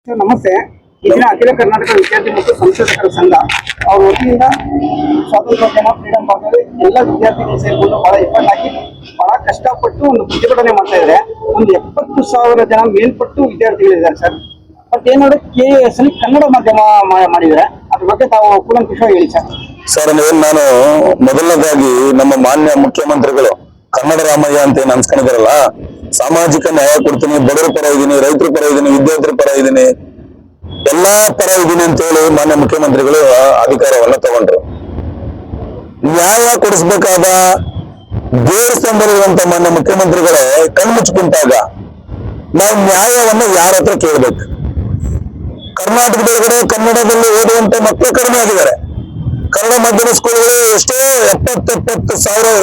Sir ನಮಸ್ತೆ. ಈ ದಿನ ಅಖಿಲ ಕರ್ನಾಟಕ ವಿದ್ಯಾರ್ಥಿ ಮತ್ತು ಸಂಶೋಧಕರ ಸಂಘ ಅವ್ರ ವತಿಯಿಂದ ಸ್ವಾತಂತ್ರ್ಯೋದ್ಯಮ ಫ್ರೀಡಂ ಭಾಗದಲ್ಲಿ ಎಲ್ಲ ವಿದ್ಯಾರ್ಥಿಗಳು ಸೇರಿಕೊಂಡು ಬಹಳ ಎಫರ್ಟ್ ಹಾಕಿ ಬಹಳ ಕಷ್ಟಪಟ್ಟು ಒಂದು ಪ್ರತಿಭಟನೆ ಮಾಡ್ತಾ ಇದ್ದಾರೆ. ಒಂದು 70,000 ಜನ ಮೇಲ್ಪಟ್ಟು ವಿದ್ಯಾರ್ಥಿಗಳಿದ್ದಾರೆ ಸರ್. ಬಟ್ ಏನಂದ್ರೆ KES ಅಲ್ಲಿ ಕನ್ನಡ ಮಾಧ್ಯಮ ಮಾಡಿದ್ದಾರೆ. ಅದ್ರ ಬಗ್ಗೆ ತಾವು ಕೂಲಂಕುಷವಾಗಿ ಹೇಳಿ ಸರ್. ಸರ್ ನಾನು ಮೊದಲನೇದಾಗಿ ನಮ್ಮ ಮಾನ್ಯ ಮುಖ್ಯಮಂತ್ರಿಗಳು ಕನ್ನಡ ರಾಮಯ್ಯ ಅಂತ ಏನ್ ಅನ್ಸ್ಕೊಂಡಿದಾರಲ್ಲ, ಸಾಮಾಜಿಕ ನ್ಯಾಯ ಕೊಡ್ತೀನಿ, ಬಡವರ ಪರ ಇದೀನಿ, ರೈತರ ಪರ ಇದೀನಿ, ವಿದ್ಯಾರ್ಥಿಗಳ ಪರ ಇದೀನಿ, ಎಲ್ಲಾ ಪರ ಇದೀನಿ ಅಂತ ಹೇಳಿ ಮಾನ್ಯ ಮುಖ್ಯಮಂತ್ರಿಗಳು ಅಧಿಕಾರವನ್ನ ತಗೊಂಡ್ರು. ನ್ಯಾಯ ಕೊಡಿಸ್ಬೇಕಾದ ದೇವಸ್ಥಾನದಲ್ಲಿರುವಂತ ಮಾನ್ಯ ಮುಖ್ಯಮಂತ್ರಿಗಳೇ ಕಣ್ಮುಚ್ಚಿ ಕುಂತಾಗ ನಾವು ನ್ಯಾಯವನ್ನ ಯಾರ ಹತ್ರ ಕೇಳ್ಬೇಕು? ಕರ್ನಾಟಕದೊಳಗಡೆ ಕನ್ನಡದಲ್ಲಿ ಓದುವಂತ ಮಕ್ಕಳು ಕಡಿಮೆ ಆಗಿದ್ದಾರೆ. ಕನ್ನಡ ಮಾಧ್ಯಮ ಸ್ಕೂಲ್ಗಳು ಎಷ್ಟೋ 70,000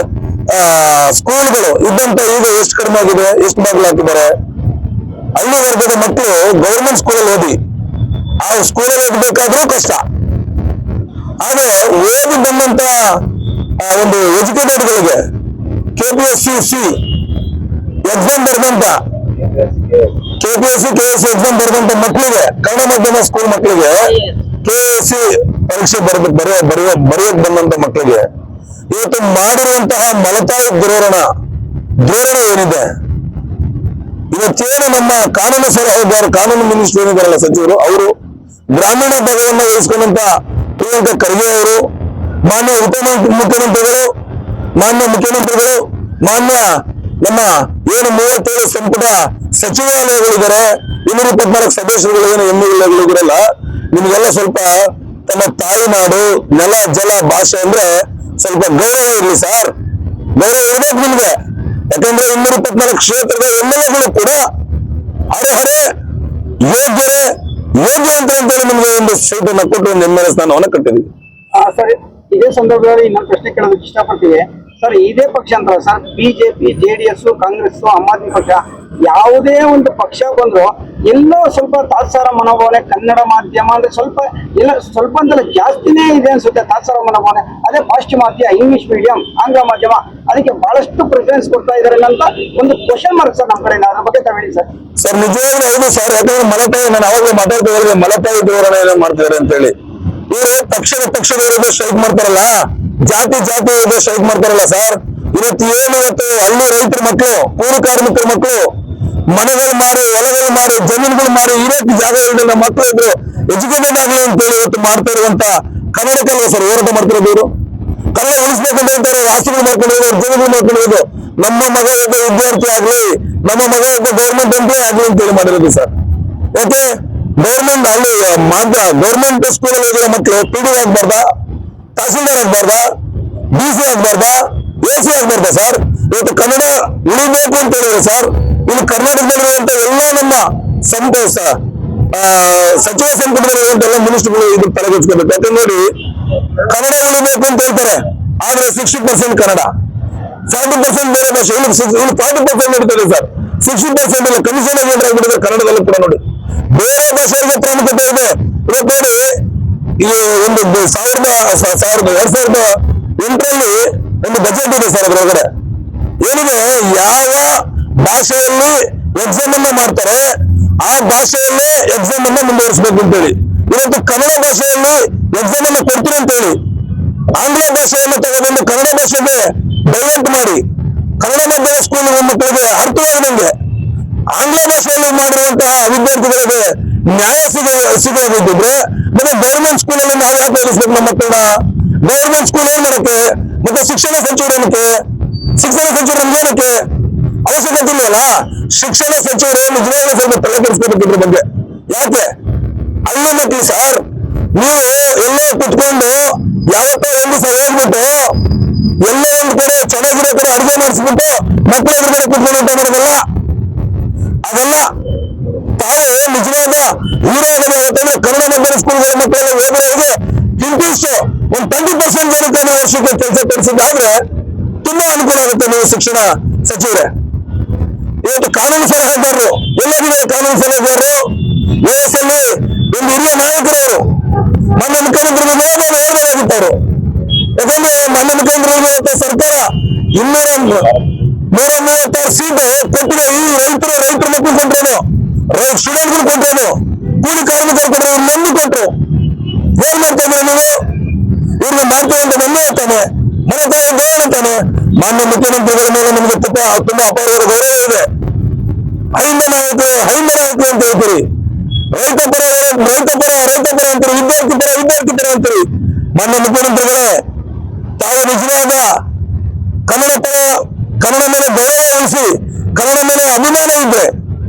ಸ್ಕೂಲ್ಗಳು ಇದ್ದಂತ ಈಗ ಎಷ್ಟು ಕಡಿಮೆ ಆಗಿದೆ, ಎಷ್ಟು ಬಾಗಿಲು ಹಾಕಿದ್ದಾರೆ. ಹಳ್ಳಿ ವರ್ಗದ ಮಕ್ಕಳು ಗೌರ್ಮೆಂಟ್ ಸ್ಕೂಲಲ್ಲಿ ಓದಿ ಆ ಸ್ಕೂಲಲ್ಲಿ ಓದಬೇಕಾದ್ರೂ ಕಷ್ಟ. ಆದ್ರೆ ಓದಿ ಬಂದಂತ ಒಂದು ಎಜುಕೇಟೆಡ್ಗಳಿಗೆ KPSC ಎಕ್ಸಾಮ್ ಬರೆದಂತ KPSC ಎಕ್ಸಾಮ್ ಬರೆದಂತ ಮಕ್ಕಳಿಗೆ, ಕನ್ನಡ ಮಾಧ್ಯಮ ಸ್ಕೂಲ್ ಮಕ್ಕಳಿಗೆ KSC ಪರೀಕ್ಷೆ ಬರೆಯಕ್ ಬಂದಂತ ಮಕ್ಕಳಿಗೆ ಇವತ್ತು ಮಾಡಿರುವಂತಹ ಮಲತಾಯಿ ಧೋರಣೆ ಏನಿದೆ, ಇವತ್ತೇನು ನಮ್ಮ ಕಾನೂನು ಸಲಹೆಗಾರ, ಕಾನೂನು ಮಿನಿಸ್ಟರ್ ಏನಿದಾರಲ್ಲ ಸಚಿವರು, ಅವರು ಗ್ರಾಮೀಣ ಭಾಗವನ್ನು ವಹಿಸಿಕೊಂಡಂತ ಪ್ರಿಯಾಂಕಾ ಖರ್ಗೆ ಅವರು, ಮಾನ್ಯ ಮುಖ್ಯಮಂತ್ರಿಗಳು, ಮಾನ್ಯ ನಮ್ಮ ಏನು 37 ಸಂಪುಟ ಸಚಿವಾಲಯಗಳಿದ್ದಾರೆ, 224 ಸದಸ್ಯರುಗಳು ಏನು MLAಗಳಿರಲ್ಲ, ನಿಮ್ಗೆಲ್ಲ ಸ್ವಲ್ಪ ತಮ್ಮ ತಾಯಿನಾಡು, ನೆಲ, ಜಲ, ಭಾಷೆ ಅಂದ್ರೆ ಸ್ವಲ್ಪ ಗೌರವ ಇರ್ಲಿ ಸರ್. ಗೌರವ ಇರ್ಬೇಕು ನಿಮ್ಗೆ. ಯಾಕಂದ್ರೆ 224 ಕ್ಷೇತ್ರದ MLAಗಳು ಕೂಡ ಅರ್ಹರೇ, ಯೋಗ್ಯ ಅಂತ ಹೇಳಿ ನಿಮ್ಗೆ ಒಂದು ಸೀಟನ್ನು ಕೊಟ್ಟು ಒಂದು MLA ಸ್ಥಾನವನ್ನ ಕಟ್ಟಿದ್ವಿ. ಸರ್, ಇದೇ ಸಂದರ್ಭದಲ್ಲಿ ಇನ್ನೊಂದು ಪ್ರಶ್ನೆ ಕೇಳೋದಕ್ಕೆ ಇಷ್ಟಪಡ್ತೀವಿ ಸರ್. ಇದೇ ಪಕ್ಷ ಅಂತ sir, BJP, JDS, Congress, Aam Aadmi ಪಕ್ಷ, ಯಾವುದೇ ಒಂದು ಪಕ್ಷ ಬಂದ್ರು ಎಲ್ಲೋ ಸ್ವಲ್ಪ ತಾತ್ಸಾರ ಮನೋಭಾವನೆ ಕನ್ನಡ ಮಾಧ್ಯಮ ಅಂದ್ರೆ ಸ್ವಲ್ಪ ಅಂತಲ್ಲ ಜಾಸ್ತಿನೇ ಇದೆ ಅನ್ಸುತ್ತೆ ತಾತ್ಸಾರ ಮನೋಭಾವನೆ. ಅದೇ ಪಾಶ್ಚಿಮಾತ್ಯ ಇಂಗ್ಲಿಷ್ ಮೀಡಿಯಂ, ಆಂಗ್ಲ ಮಾಧ್ಯಮ, ಅದಕ್ಕೆ ಬಹಳಷ್ಟು ಪ್ರಿಫರೆನ್ಸ್ ಕೊಡ್ತಾ ಇದಾರೆ ಅಂತ ಒಂದು ಕ್ವಶನ್ ಮಾರ್ಕ್ ಸರ್ ನಮ್ಮ ಕಡೆ. ಅದ್ರ ಬಗ್ಗೆ ತಾವು ಹೇಳಿ ಸರ್. ಸರ್ ನಿಜವಾಗ್ಲೂ ಹೌದು ಸರ್. ಯಾಕಂದ್ರೆ ಮಲತಾಯಿ, ನಾನು ಅವಾಗಲೇ ಮಾತಾಡ್ತಾ ಇದ್ದಾರೆ, ಮಲತಾಯಿ ಧೋರಣೆ ಮಾಡ್ತಿದ್ದಾರೆ ಅಂತ ಹೇಳಿ. ಇವರು ಪಕ್ಷದ ಸ್ಟ್ರೈಕ್ ಮಾಡ್ತಾರಲ್ಲ, ಜಾತಿ ಸ್ಟ್ರೈಕ್ ಮಾಡ್ತಾರಲ್ಲ ಸರ್. ಇವತ್ತು ಹಳ್ಳಿ ರೈತರ ಮಕ್ಕಳು, ಕೂಲಿ ಕಾರ್ಮಿಕರ ಮಕ್ಕಳು ಮನೆಗಳು ಮಾರಿ, ಹೊಲಗಳು ಮಾರಿ, ಜಮೀನುಗಳು ಮಾರಿ, ಇರೋಕ್ಕೆ ಜಾಗ ಇಲ್ಲದ ಮಕ್ಕಳು ಇದ್ರು ಎಜುಕೇಟೆಡ್ ಆಗಲಿ ಅಂತ ಹೇಳಿ ಇವತ್ತು ಮಾಡ್ತಾ ಇರುವಂತ ಕನ್ನಡಕ್ಕಲ್ವ ಸರ್ ಹೋರಾಟ ಮಾಡ್ತಿರೋದು. ಇವರು ಕನ್ನಡ ಉಳಿಸ್ಬೇಕಂತ ಹೇಳ್ತಾರೆ, ಆಸ್ತಿಗಳು ಮಾಡ್ಕೊಂಡಿರೋದು, ಜಮೀನುಗಳು ಮಾಡ್ಕೊಂಡಿರೋದು. ನಮ್ಮ ಮಗ ಒಬ್ಬ ವಿದ್ಯಾರ್ಥಿ ಆಗ್ಲಿ, ನಮ್ಮ ಮಗ ಒಬ್ಬ ಗೌರ್ಮೆಂಟ್ ಎಂಪ್ಲಾಯ್ ಆಗ್ಲಿ ಅಂತ ಹೇಳಿ ಮಾಡಿರೋದು ಸರ್. ಯಾಕೆ ಗೌರ್ಮೆಂಟ್ ಸ್ಕೂಲಲ್ಲಿ ಓದಿರೋ ಮಕ್ಕಳು PD ಆಗ್ಬಾರ್ದ, ತಹಸೀಲ್ದಾರ್ ಆಗ್ಬಾರ್ದ, DC ಆಗ್ಬಾರ್ದ, AC ಆಗ್ಬಾರ್ದ ಸರ್? ಇವತ್ತು ಕನ್ನಡ ಉಳಿಬೇಕು ಅಂತ ಹೇಳಿದ್ರು ಸರ್. ಇಲ್ಲಿ ಕರ್ನಾಟಕದಲ್ಲಿರುವಂತ ಎಲ್ಲ ನಮ್ಮ ಸಚಿವ ಸಂಪುಟದಲ್ಲಿರುವಂತ ಎಲ್ಲ ಮಿನಿಸ್ಟರ್ಗಳು ಇದ್ರ ತಲೆಗೆಚ್ಕೋಬೇಕು. ಯಾಕಂದ್ರೆ ನೋಡಿ, ಕನ್ನಡ ಉಳಿಬೇಕು ಅಂತ ಹೇಳ್ತಾರೆ, ಆದ್ರೆ 60% ಕನ್ನಡ, 40% ಬೇರೆ ಭಾಷೆ, ಇಲ್ಲಿ 40% ನಡೀತದೆ ಸರ್. 60% ಇಲ್ಲ, ಕಮಿಷನ್ ಆಗ್ಬಿಟ್ಟಿದೆ ಕನ್ನಡದಲ್ಲಿ ಕೂಡ. ನೋಡಿ, ಬೇರೆ ಭಾಷೆಗೆ ಪ್ರಾಮುಖ್ಯತೆ ಇದೆ. ಇವತ್ತು ನೋಡಿ, ಈ ಒಂದು 2008ರಲ್ಲಿ ಒಂದು ಬಜೆಟ್ ಇದೆ ಸರ್. ಅದರೊಳಗಡೆ ಏನಿದೆ, ಯಾವ ಭಾಷೆಯಲ್ಲಿ ಎಕ್ಸಾಮ್ ಅನ್ನ ಮಾಡ್ತಾರೆ ಆ ಭಾಷೆಯಲ್ಲೇ ಎಕ್ಸಾಮ್ ಅನ್ನ ಮುಂದುವರಿಸಬೇಕು ಅಂತೇಳಿ. ಇವತ್ತು ಕನ್ನಡ ಭಾಷೆಯಲ್ಲಿ ಎಕ್ಸಾಮ್ ಅನ್ನ ಕೊಡ್ತೀರಿ ಅಂತ ಹೇಳಿ ಆಂಗ್ಲ ಭಾಷೆಯನ್ನು ತಗೊಂಡು ಕನ್ನಡ ಭಾಷೆಗೆ ಡೈವರ್ಟ್ ಮಾಡಿ ಕನ್ನಡ ಮಾಧ್ಯಮ ಸ್ಕೂಲ್ ಮಕ್ಕಳಿಗೆ ಅರ್ಥವಾಗದಂಗೆ ಆಂಗ್ಲ ಭಾಷೆಯಲ್ಲಿ ಮಾಡಿರುವಂತಹ ವಿದ್ಯಾರ್ಥಿಗಳಿಗೆ ನ್ಯಾಯ ಸಿಗೋದಿದ್ರೆ ಮತ್ತೆ ಗೌರ್ಮೆಂಟ್ ಸ್ಕೂಲಲ್ಲಿ ನಾವು ಯಾಕೆ ಓದಿಸ್ಬೇಕು ನಮ್ಮ ಮಕ್ಕಳನ್ನ? ಗೌರ್ಮೆಂಟ್ ಸ್ಕೂಲ್ ಏನ್ ಮಾಡಕ್ಕೆ? ಮತ್ತೆ ಶಿಕ್ಷಣ ಸಚಿವರು ಏನಕ್ಕೆ ಅವಶ್ಯಕತೆ ಇಲ್ವಲ್ಲ? ಶಿಕ್ಷಣ ಸಚಿವರು ನಿಜವಾಗ್ಲೂ ಸ್ವಲ್ಪ ತಲೆ ಕೆಡಿಸ್ಕೋಬೇಕು ಇದ್ರ ಬಗ್ಗೆ. ಯಾಕೆ ಹಳ್ಳಿ ಮಕ್ಕಳು ಸರ್, ನೀವು ಎಲ್ಲೋ ಕುತ್ಕೊಂಡು ಯಾವತ್ತೋ ಒಂದು ದಿವಸ ಹೋಗ್ಬಿಟ್ಟು ಎಲ್ಲೋ ಒಂದು ಕಡೆ ಚೆನ್ನಾಗಿರೋ ಕಡೆ ಅಡುಗೆ ಮಾಡಿಸ್ಬಿಟ್ಟು ಮಕ್ಕಳು ಎದುರುಗಡೆ ಕುತ್ಕೊಂಡು ಊಟ ಮಾಡೋದಲ್ಲ, ಅದೆಲ್ಲ ತಾವು ನಿಜವಾದ ಹೀರೋದನ್ನ ಯಾಕಂದ್ರೆ ಕನ್ನಡ ಮಾಧ್ಯಮ ಸ್ಕೂಲ್ಗಳ ಮಕ್ಕಳೆಲ್ಲ ಹೋಗೋರಿಗೆ ಕಿಂತಿಷ್ಟು ಒಂದು 20% ಜನಕ್ಕೆ ವರ್ಷಕ್ಕೆ ಕೆಲಸ ಕೊಡಿಸಿದ್ದಾದ್ರೆ ತುಂಬಾ ಅನುಕೂಲ ಆಗುತ್ತೆ. ನೀವು ಶಿಕ್ಷಣ ಸಚಿವರೇ, ಇವತ್ತು ಕಾನೂನು ಸಲಹೆಗಾರರು ಎಲ್ಲರಿದ್ದಾರೆ. ಕಾನೂನು ಸಲಹೆಗಾರರು AS ಅಲ್ಲಿ ಒಂದು ಹಿರಿಯ ನಾಯಕರವರು, ಮಾನ್ಯ ಮುಖ್ಯಮಂತ್ರಿಗಳು ಹೇಳ್ಬೇಕಾಗಿತ್ತವರು. ಯಾಕಂದ್ರೆ ಮಾನ್ಯ ಮುಖ್ಯಮಂತ್ರಿಗಳು ಸರ್ಕಾರ 236 ಸೀಟ್ ಕೊಟ್ಟಿದೆ. ಈ ರೈತರ ಮಕ್ಕಳು ಕೊಟ್ಟರು, ಸ್ಟೂಡೆಂಟ್ಗಳು ಕೊಟ್ಟರು. ಕೂಲಿ ಕಾರ್ಮಿಕರು ಕೊಟ್ಟರೆ ಇವ್ರು ನಮ್ಗೆ ಕೊಟ್ರು. ಏನ್ ಮಾಡ್ತಾ ಇದ್ರೆ ನೀವು? ಇವ್ರನ್ನ ಮಾಡ್ತೀವಿ ಅಂತ ಬಂದೇ ಇರ್ತಾನೆ, ಮನೆ ತಾಯಿ ಬೇಡ ಅಂತಾನೆ. ಮಾನ್ಯ ಮುಖ್ಯಮಂತ್ರಿಗಳ ಮೇಲೆ ನಮಗೆ ತುಂಬಾ ಅಪಾರ ಗೌರವ ಇದೆ. ಹೈಂದನ ಆಯ್ತು ಅಂತ ಹೇಳ್ತೀರಿ, ರೈತ ಪರ ಅಂತೀರಿ, ವಿದ್ಯಾರ್ಥಿ ಪರ ಅಂತೀರಿ. ಮಾನ್ಯ ಮುಖ್ಯಮಂತ್ರಿಗಳೇ, ತಾವು ನಿಜವಾದ ಕನ್ನಡ ಮೇಲೆ ಗೌರವ ವಹಿಸಿ, ಕನ್ನಡ ಮೇಲೆ ಅಭಿಮಾನ ಇದ್ರೆ,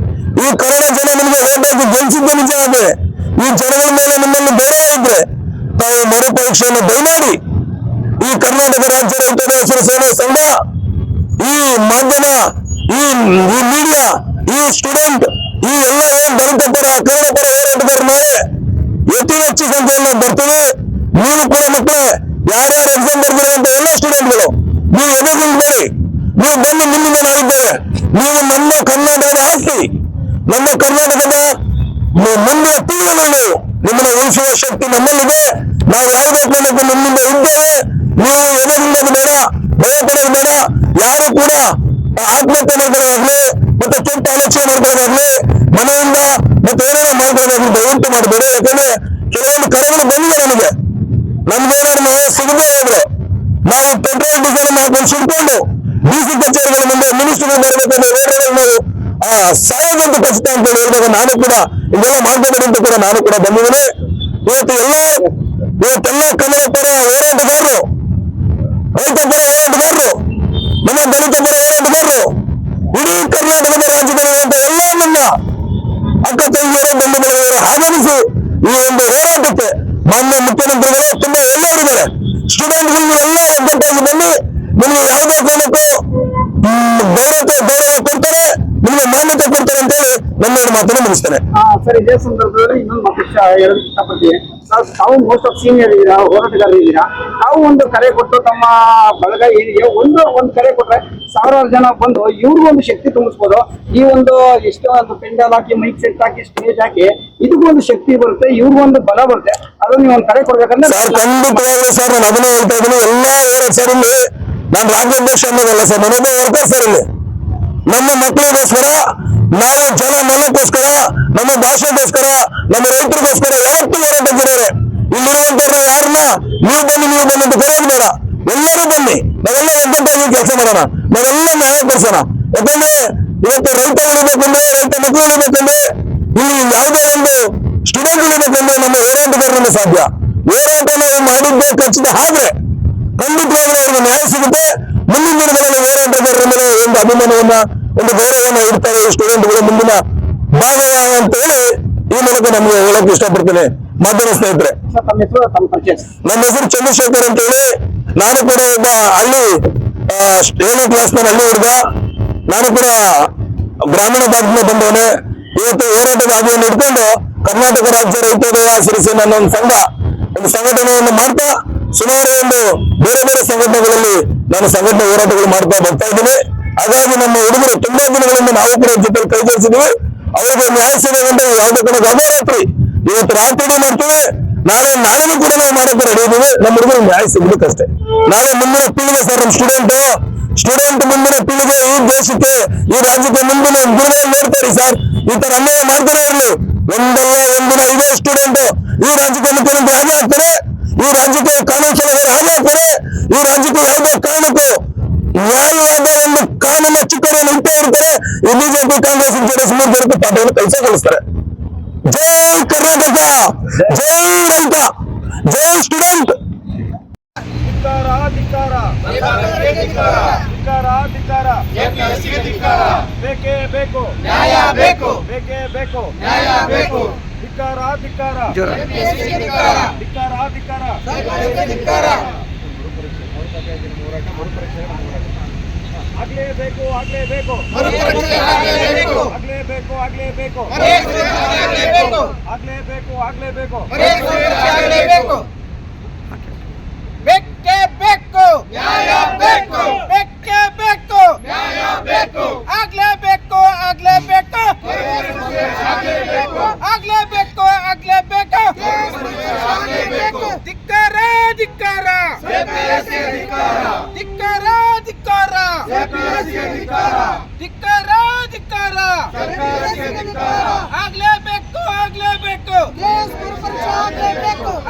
ಈ ಕನ್ನಡ ಜನ ನಿಮಗೆ ಓಟ್ ಹಾಕಿ ಗೆಲ್ಸಿದ್ದೆ ನಿಜ ಆದ್ರೆ, ಈ ಜನಗಳ ಮೇಲೆ ನಿಮ್ಮಲ್ಲಿ ಗೌರವ ಇದ್ರೆ ತಾವು ಮರುಪರೀಕ್ಷೆಯನ್ನು ದಯಮಾಡಿ ಈ ಕರ್ನಾಟಕ ರಾಜ್ಯ ರೈತರ ಶಿವಸೇನಾ ಸಂಘ, ಈ ಮಾಧ್ಯಮ, ಈ ಮೀಡಿಯಾ, ಈ ಸ್ಟೂಡೆಂಟ್, ಈ ಎಲ್ಲ ಏನ್ ದಲಿತ ಪರ ಕನ್ನಡ ಪರ ಹೋರಾಟಗಾರ ನಾಳೆ ಹೆಚ್ಚು ಸಂಖ್ಯೆಯಲ್ಲಿ ಬರ್ತೀವಿ. ನೀವು ಕೂಡ ಮಕ್ಕಳೇ, ಯಾರ್ಯಾರು ಎಕ್ಸಾಮ್ ಬರ್ತಿರುವಂತ ಎಲ್ಲ ಸ್ಟೂಡೆಂಟ್ಗಳು, ನೀವು ಎದುರುಬೇಡಿ, ನೀವು ಬಂದು ಮುಂದಿನ ನಾವಿದ್ದೇವೆ. ನೀವು ನಮ್ಮ ಕರ್ನಾಟಕದ ಆಸ್ತಿ, ನಮ್ಮ ಕರ್ನಾಟಕದ ಮುಂದಿನ ಪೀಳಿಗೆಗಳು. ನೀವು ನಿಮ್ಮನ್ನ ಉಳಿಸುವ ಶಕ್ತಿ ನಮ್ಮಲ್ಲಿದೆ. ನಾವು ಯಾವುದೇ ಕಾರಣಕ್ಕೂ ನಿಮ್ಮಿಂದ ಇದ್ದೇವೆ. ನೀವು ಎದುರುಗೋದು ಬೇಡ, ಭಯ ಪಡೋದು ಬೇಡ. ಯಾರು ಕೂಡ ಆತ್ಮಹತ್ಯೆ ಮಾಡ್ಕೊಳ್ಳೋದಾಗ್ಲಿ, ಮತ್ತೆ ಕೆಟ್ಟ ಆಲೋಚನೆ ಮಾಡ್ಕೊಳ್ಳೋದಾಗ್ಲಿ, ಮನೆಯಿಂದ ಮತ್ತೆ ಏನೇನೋ ಮಾಡ್ಕೊಳ್ಳೋದಾಗ್ಲಿ ದಯವಿಟ್ಟು ಮಾಡಬೇಡಿ. ಯಾಕಂದ್ರೆ ಕೆಲವೊಂದು ಕರೆಗಳು ಬಂದಿದೆ ನಮ್ಗೇನಾದ್ರು ನಾವು ಸಿಗದೆ ಹೋದ್ರೆ ನಾವು ಪೆಟ್ರೋಲ್ ಡೀಸೆಲ್ ಮಾಡ್ಕೊಂಡು ಸುಡ್ಕೊಂಡು ಡಿಸಿ ಕಚೇರಿಗಳ ಮುಂದೆ ಮಿನಿಸ್ಟರ್ ಬರಬೇಕಂದ್ರೆ ನಾವು ಸಾಯೋದಂತ ಕಷ್ಟ ಅಂತ ಹೇಳಿದಾಗ ನಾನು ಕೂಡ ಇದೆಲ್ಲ ಮಾಡ್ಕೋಬೇಡಿ ಅಂತ ಕೂಡ ನಾನು ಕೂಡ ಬಂದಿದ್ದೇನೆ. ಇವತ್ತೆಲ್ಲ ಕನ್ನಡ ಪರ ಹೋರಾಟಗಾರರು, ರೈತ ಪರ ಹೋರಾಟಗಾರರು, ನಮ್ಮ ದಲಿತ ಪರ ಹೋರಾಟಗಾರರು, ಇಡೀ ಕರ್ನಾಟಕದ ರಾಜ್ಯದಲ್ಲಿರುವಂತಹ ಎಲ್ಲ ನನ್ನ ಅಕ್ಕ ತಂಗಿಯರು ಬಂಧು ಬಳಗವರು ಆಗಮಿಸಿ ಈ ಒಂದು ಹೋರಾಟಕ್ಕೆ ಮಾನ್ಯ ಮುಖ್ಯಮಂತ್ರಿಗಳು ತುಂಬಾ ಒಳ್ಳೆಯವರಿದ್ದಾರೆ. ಸ್ಟೂಡೆಂಟ್ಗಳು ಎಲ್ಲ ಒಗ್ಗಟ್ಟಾಗಿ ಬಂದು ನಿಮಗೆ ಯಾವುದೇ ಕಾರಣಕ್ಕೂ ಗೌರವ ಕೊಡ್ತಾರೆ, ನಿಮಗೆ ಮಾನ್ಯತೆ ಕೊಡ್ತಾರೆ ಅಂತ ಹೇಳಿ ನನ್ನ ಮಾತನ್ನು ಮುಗಿಸ್ತೇನೆ. ಸರ್, ಇದೇ ಸಂದರ್ಭದಲ್ಲಿ ಇನ್ನೊಂದು ಮಾತು ಹೇಳೋದಕ್ಕೆ ಇಷ್ಟಪಡ್ತೀನಿ. ತಾವು ಮೋಸ್ಟ್ ಆಫ್ ಸೀನಿಯರ್ ಇದ್ದೀರಾ, ಹೋರಾಟಗಾರ ಇದ್ದೀರಾ. ತಾವು ಒಂದು ಕರೆ ಕೊಟ್ಟು ತಮ್ಮ ಬಳಗ ಏನಿದೆ ಒಂದು ಕರೆ ಕೊಟ್ರೆ ಸಾವಿರಾರು ಜನ ಬಂದು ಇವ್ರಿಗೂ ಒಂದು ಶಕ್ತಿ ತುಂಬಿಸ್ಬೋದು. ಈ ಒಂದು ಎಷ್ಟೋ ಒಂದು ಪೆಂಡಲ್ ಹಾಕಿ, ಮೈಕ್ ಸೆಟ್ ಹಾಕಿ, ಸ್ಟೇಜ್ ಹಾಕಿ, ಇದಕ್ಕೂ ಒಂದು ಶಕ್ತಿ ಬರುತ್ತೆ, ಇವ್ರಿಗೂ ಒಂದು ಬಲ ಬರುತ್ತೆ. ಅದನ್ನ ನೀವು ಒಂದು ಕರೆ ಕೊಡ್ಬೇಕಂದ್ರೆ ಸರ್, ಖಂಡಿತವಾಗ್ಲೂ ಸರ್ ನಾನು ಅದನ್ನೇ ಹೇಳ್ತಾ ಇದ್ದೀನಿ. ಎಲ್ಲಾ ಹೋರಾಟ ಸರ್, ಇಲ್ಲಿ ನಾನು ರಾಜ್ಯಾಧ್ಯಕ್ಷ ಅನ್ನೋದಲ್ಲ ಸರ್, ನನ್ನದೇ ವರ್ಕರ್ ಸರ್. ಇಲ್ಲಿ ನಮ್ಮ ಮಕ್ಕಳಿಗೋಸ್ಕರ, ನಾವು ಜನ ನೆಲಕ್ಕೋಸ್ಕರ, ನಮ್ಮ ಭಾಷೆಗೋಸ್ಕರ, ನಮ್ಮ ರೈತರಿಗೋಸ್ಕರ ಯಾವತ್ತೂ ಹೋರಾಟಗಾರರೇ. ಇಲ್ಲಿರುವಂತವ್ರನ್ನ ಯಾರನ್ನ ನೀವು ಬನ್ನಿ ಅಂತ ಕರೆಯೋದು ಬೇಡ, ಎಲ್ಲರೂ ಬನ್ನಿ, ನಾವೆಲ್ಲ ಒಗ್ಗಟ್ಟಾಗಿ ಕೆಲಸ ಮಾಡೋಣ, ನಾವೆಲ್ಲ ನ್ಯಾಯ ಕೊಡ್ಸೋಣ. ಯಾಕಂದ್ರೆ ಇವತ್ತು ರೈತ ಉಳಿಬೇಕಂದ್ರೆ, ರೈತ ಮಕ್ಕಳು ಉಳಿಬೇಕಂದ್ರೆ, ಇಲ್ಲಿ ಯಾವುದೇ ಒಂದು ಸ್ಟೂಡೆಂಟ್ ಉಳಿಬೇಕಂದ್ರೆ ನಮ್ಮ ಹೋರಾಟಗಾರರಿಂದ ಸಾಧ್ಯ. ಹೋರಾಟ ನಾವು ಮಾಡಿದ್ದೇ ಖಚಿತ ಆದ್ರೆ ಖಂಡಿತವಾಗ್ಲೂ ಅವ್ರಿಗೆ ನ್ಯಾಯ ಸಿಗುತ್ತೆ. ಮುಂದಿನ ದಿನಗಳಲ್ಲಿ ಹೋರಾಟಗಾರರ ಮೇಲೆ ಒಂದು ಅಭಿಮಾನವನ್ನ, ಒಂದು ಗೌರವವನ್ನ ಇಡ್ತಾರೆ ಸ್ಟೂಡೆಂಟ್ಗಳು ಮುಂದಿನ ಭಾಗವ ಅಂತ ಹೇಳಿ ಈ ಮೂಲಕ ನಮ್ಗೆ ಹೇಳಕ್ ಇಷ್ಟಪಡ್ತೇನೆ. ಮಾಧ್ಯಮ ಸ್ನೇಹಿತರೆ, ನನ್ನ ಹೆಸರು ಚಂದ್ರಶೇಖರ್ ಅಂತ ಹೇಳಿ, ನಾನು ಕೂಡ ಒಬ್ಬ ಹಳ್ಳಿ 7ನೇ ಕ್ಲಾಸ್ ಹಳ್ಳಿ ಹುಡುಗ. ನಾನು ಕೂಡ ಗ್ರಾಮೀಣ ಭಾಗದಿಂದ ಬಂದವನೇ. ಇವತ್ತು ಹೋರಾಟದ ಹಾದಿಯನ್ನು ಇಟ್ಕೊಂಡು ಕರ್ನಾಟಕ ರಾಜ್ಯ ರೈತೋದಯ ಸಿರಿಸೇನಾ ಅನ್ನೋ ಒಂದು ಸಂಘಟನೆಯನ್ನು ಮಾಡ್ತಾ ಸುಮಾರು ಒಂದು ಬೇರೆ ಬೇರೆ ಸಂಘಟನೆಗಳಲ್ಲಿ ನಾನು ಸಂಘಟನೆ ಹೋರಾಟಗಳು ಮಾಡ್ತಾ ಬರ್ತಾ ಇದ್ದೀನಿ. ಹಾಗಾಗಿ ನಮ್ಮ ಹುಡುಗರು ತುಂಬಾ ದಿನಗಳಿಂದ ನಾವು ಕೂಡ ಜೊತೆ ಕೈ ಜೋಡಿಸಿದ್ವಿ. ಅವರಿಗೆ ನ್ಯಾಯ ಸಿಗೋದಂತ ಯಾವುದೇ ಕಡೆ ಅಹೋರಾತ್ರಿ ಇವತ್ತು ರಾತ್ರಿ ಮಾಡ್ತೀವಿ, ನಾಳೆನೂ ಕೂಡ ನಾವು ಮಾಡೋಕೆ ರೆಡಿ ಇದ್ದೀವಿ. ನಮ್ಮ ಹುಡುಗರು ನ್ಯಾಯ ಸಿಗ್ಬೇಕಷ್ಟೇ. ನಾಳೆ ಮುಂದಿನ ಪೀಳಿಗೆ ಸರ್, ನಮ್ಮ ಸ್ಟೂಡೆಂಟ್ ಮುಂದಿನ ಪೀಳಿಗೆ ಈ ದೇಶಕ್ಕೆ, ಈ ರಾಜ್ಯಕ್ಕೆ ಮುಂದಿನ ಗುರುಗಳು ನೋಡ್ತಾರೆ ಸರ್. ಈ ತರ ಅನ್ಯಾಯ ಮಾಡ್ತಾರೆ ಇರಲಿ, ಒಂದಲ್ಲ ಒಂದಿನ ಇದೇ ಸ್ಟೂಡೆಂಟ್ ಈ ರಾಜ್ಯಕ್ಕೆ ಮುಖ್ಯಮಂತ್ರಿ ಹಾಗೆ ಆಗ್ತಾರೆ, ಈ ರಾಜ್ಯಕ್ಕೆ ಕಾನೂನು ಸಲಹೆ ಹಾಗೆ ಆಗ್ತಾರೆ, ಈ ರಾಜ್ಯಕ್ಕೆ ಯಾವುದೇ ಕಾರಣಕ್ಕೂ ನ್ಯಾಯವಾದ ಒಂದು ಕಾನೂನು ಚಿಕ್ಕವನ್ನು ಇಟ್ಟೇ ಇರ್ತಾರೆ. ಈ ಬಿಜೆಪಿ, ಕಾಂಗ್ರೆಸ್, ಜೆಡಿಎಸ್ ಮೂರು ಪಾಠವನ್ನು ಕೆಲಸ ಕಲಿಸ್ತಾರೆ. ಜೈ ಕರ್ನಾಟಕ, ಜೈ ರೈತ, ಜೈ ಸ್ಟೂಡೆಂಟ್. ಬೇಕೇ ಬೇಕು ನ್ಯಾಯ, ಬೇಕು ಬೇಕೇ ಬೇಕು ನ್ಯಾಯ, ಬೇಕು ಧಿಕ್ಕಾರ, ಆಗ್ಲೇಬೇಕು ಬೇಕೇ ಬೇಕು ನ್ಯಾಯ, ಬೇಕು ಬೇಕೇ ಬೇಕು ನ್ಯಾಯ, ಬೇಕು ಆಗ್ಲೇಬೇಕು ಧಿಕ್ಕಾರ, ಆಗ್ಲೇಬೇಕು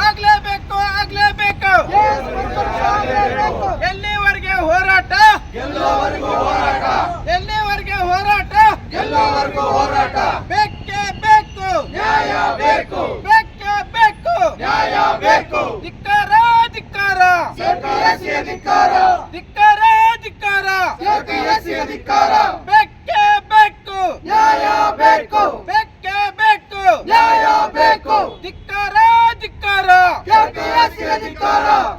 ಆಗ್ಲೇಬೇಕು ಆಗ್ಲೇಬೇಕು ಎಲ್ಲಿವರೆಗೆ ಹೋರಾಟ ಎಲ್ಲಿವರೆಗೆ ಹೋರಾಟ ಬೇಕೇ ಬೇಕು ನ್ಯಾಯ ಬೇಕು ಬೇಕೇ ಬೇಕು ನ್ಯಾಯ ಬೇಕು ಧಿಕ್ಕಾರ ಧಿಕ್ಕಾರ ಧಿಕ್ಕಾರ ಧಿಕ್ಕಾರ ಧಿಕ್ಕಾರ ಬೇಕೇ ಬೇಕು ನ್ಯಾಯ ಬೇಕು ಬೇಕೇ ಬೇಕು ನ್ಯಾಯ ಬೇಕು ಧಿಕ್ಕಾರ ಧಿಕ್ಕಾರ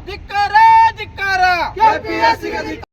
ಧಿಕ್ಕಾರ ಧಿಕ್ಕಾರ